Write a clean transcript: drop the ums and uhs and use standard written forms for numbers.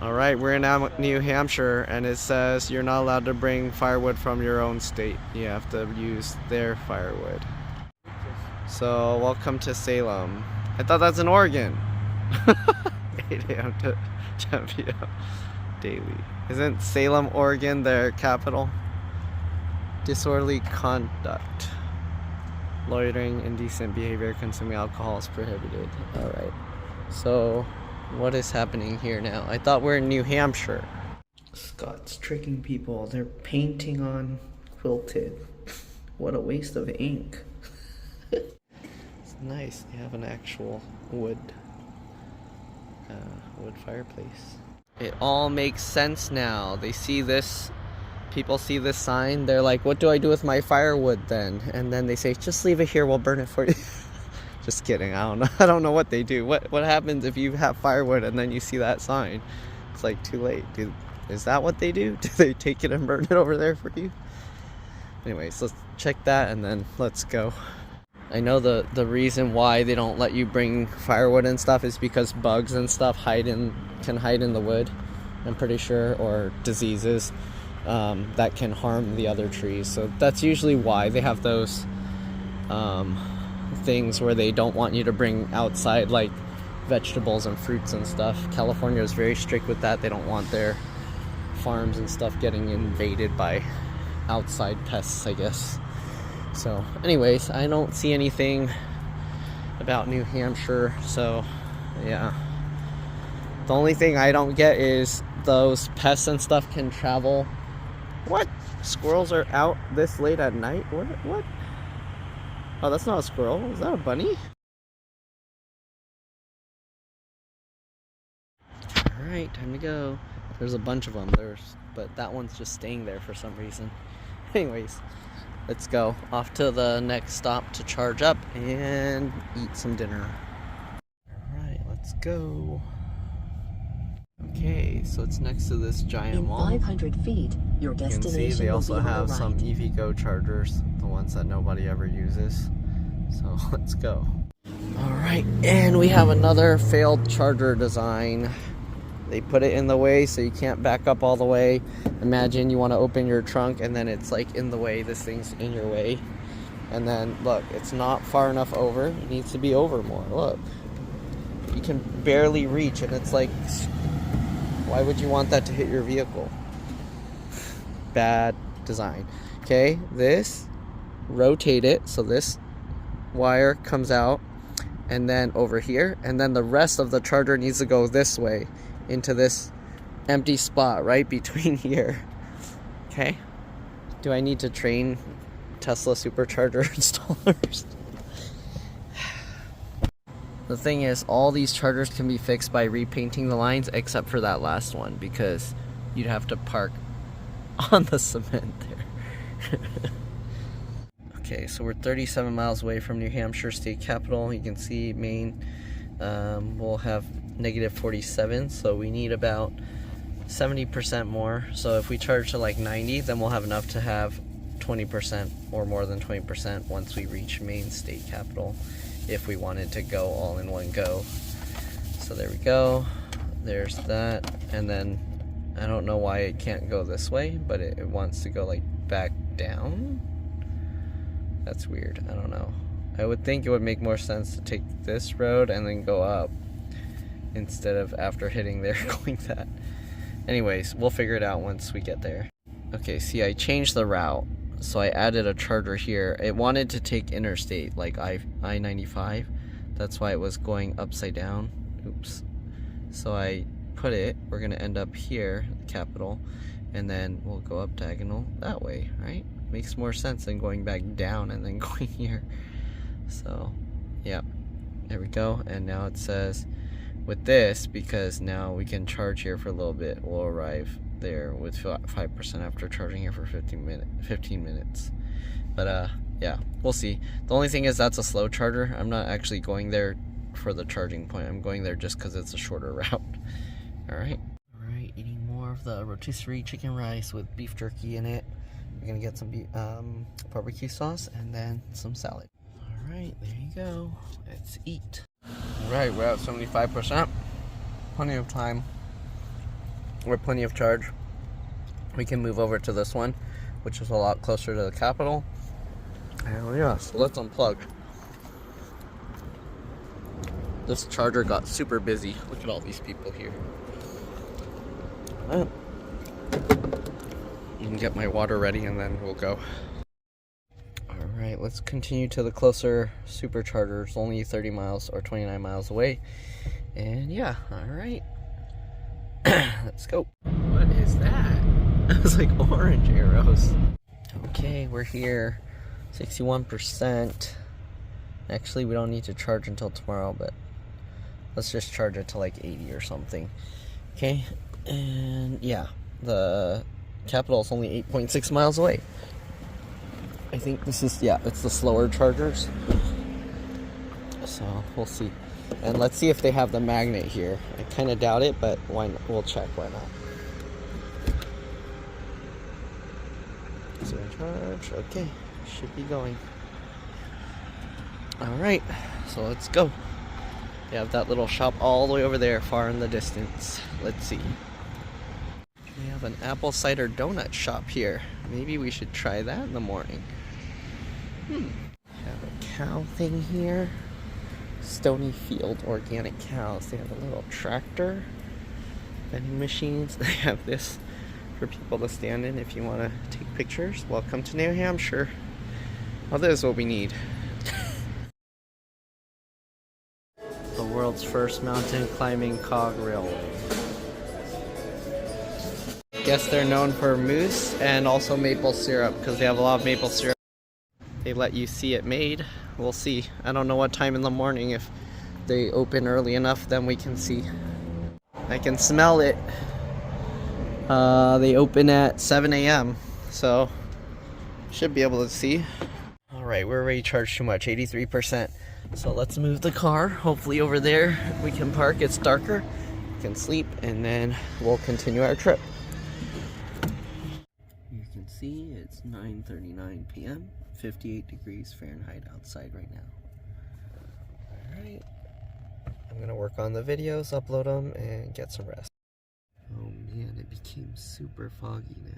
Alright, we're in New Hampshire, and it says you're not allowed to bring firewood from your own state. You have to use their firewood. So, welcome to Salem. I thought that's in Oregon. 8 a.m. to 10 p.m. daily. Isn't Salem, Oregon their capital? Disorderly conduct. Loitering, indecent behavior, consuming alcohol is prohibited. Alright. So, what is happening here now? I thought we're in New Hampshire. Scott's tricking people. They're painting on quilted. What a waste of ink. It's nice. They have an actual wood fireplace. It all makes sense now. They see this, people see this sign, they're like, what do I do with my firewood then? And then they say, just leave it here, we'll burn it for you. Just kidding, I don't know. I don't know what they do. What happens if you have firewood and then you see that sign? It's like too late. Is that what they do? Do they take it and burn it over there for you? Anyways, let's check that and then let's go. I know the reason why they don't let you bring firewood and stuff is because bugs and stuff can hide in the wood, I'm pretty sure, or diseases that can harm the other trees. So that's usually why they have those things where they don't want you to bring outside like vegetables and fruits and stuff. California is very strict with that. They don't want their farms and stuff getting invaded by outside pests, I guess. So anyways, I don't see anything about New Hampshire, so yeah. The only thing I don't get is those pests and stuff can travel. What? Squirrels are out this late at night? What? Oh, that's not a squirrel. Is that a bunny? Alright, time to go. There's a bunch of them. But that one's just staying there for some reason. Anyways, let's go. Off to the next stop to charge up and eat some dinner. Alright, let's go. Okay, so it's next to this giant mall. In 500 feet, your destination. You can see they also have right. some EVgo chargers, the ones that nobody ever uses. So let's go. Alright, and we have another failed charger design. They put it in the way so you can't back up all the way. Imagine you want to open your trunk and then it's like in the way, this thing's in your way. And then look, it's not far enough over. It needs to be over more. Look. You can barely reach and it's like, why would you want that to hit your vehicle? Bad design. Okay, this, rotate it so this wire comes out and then over here, and then the rest of the charger needs to go this way into this empty spot right between here. Okay, do I need to train Tesla supercharger installers? The thing is, all these chargers can be fixed by repainting the lines except for that last one, because you'd have to park on the cement there. Okay, so we're 37 miles away from New Hampshire state capital. You can see Maine will have negative 47, so we need about 70% more. So if we charge to like 90, then we'll have enough to have 20% or more than 20% once we reach Maine state capital, if we wanted to go all in one go. So there we go. There's that. And then I don't know why it can't go this way, but it wants to go like back down. That's weird. I don't know. I would think it would make more sense to take this road and then go up instead of after hitting there going that. Anyways, we'll figure it out once we get there. Okay, see, I changed the route. So I added a charger here. It wanted to take interstate, like I-95. That's why it was going upside down. Oops. So I put it, we're gonna end up here, the capital, and then we'll go up diagonal that way, right? Makes more sense than going back down and then going here. So, yeah, there we go. And now it says, with this, because now we can charge here for a little bit, we'll arrive there with 5% after charging here for 15 minutes. But yeah, we'll see. The only thing is that's a slow charger. I'm not actually going there for the charging point. I'm going there just because it's a shorter route. Alright, eating more of the rotisserie chicken rice with beef jerky in it. We're gonna get some barbecue sauce and then some salad. Alright, there you go. Let's eat. Alright, we're at 75%. Plenty of time we're plenty of charge. We can move over to this one, which is a lot closer to the capital. And yeah, so let's unplug. This charger got super busy. Look at all these people here. Alright. You can get my water ready and then we'll go. Alright, let's continue to the closer superchargers, only 30 miles or 29 miles away. And yeah, alright. Let's go. What is that? It was like orange arrows. Okay, we're here. 61%. Actually, we don't need to charge until tomorrow, but let's just charge it to like 80 or something. Okay, and yeah, the capital is only 8.6 miles away. I think this is, yeah, it's the slower chargers. So we'll see. And let's see if they have the magnet here. I kind of doubt it, but why not? We'll check, why not. So charge, okay, should be going. Alright, so let's go. They have that little shop all the way over there, far in the distance. Let's see. We have an apple cider donut shop here. Maybe we should try that in the morning. Have a cow thing here. Stony Field Organic Cows. They have a little tractor. Vending machines. They have this for people to stand in if you want to take pictures. Welcome to New Hampshire. Well, this is what we need. The world's first mountain climbing cog railway. Guess they're known for mousse and also maple syrup because they have a lot of maple syrup. They let you see it made. We'll see. I don't know what time in the morning. If they open early enough, then we can see. I can smell it. They open at 7 a.m. So should be able to see. Alright, we're already charged too much, 83%. So let's move the car. Hopefully over there we can park. It's darker. We can sleep and then we'll continue our trip. You can see it's 9:39 p.m. 58 degrees Fahrenheit outside right now. Alright. I'm gonna work on the videos, upload them, and get some rest. Oh man, it became super foggy now.